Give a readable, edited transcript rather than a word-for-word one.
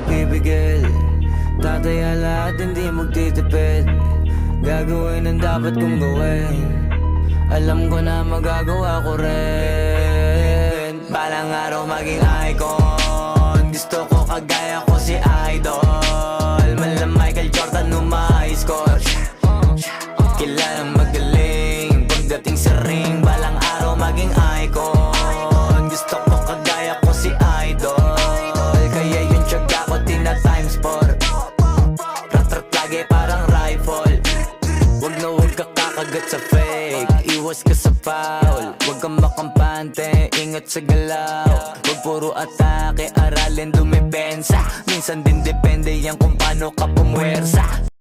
magpipigil. Tataya lahat, hindi magtitipid. Gagawin ang dapat kong gawin. Alam ko na magagawa ko rin. Balang araw maging icon. Gusto ko kagaya ko si Idol. Mala Michael Jordan nung ma-high score. Kilalang magaling pagdating sa ring. Balang araw maging icon. Gusto ko kagaya ko si Idol. Kaya yung tiyaga ko tina times 4. Rat-rat lagi parang rifle. Wag na wag ka kakagat sa fake. Iwas ka sa foul. Wag kang makampante, ingat sa galaw. Wag puro atake, aralin dumipensa. Minsan din depende yan kung paano ka pumwersa.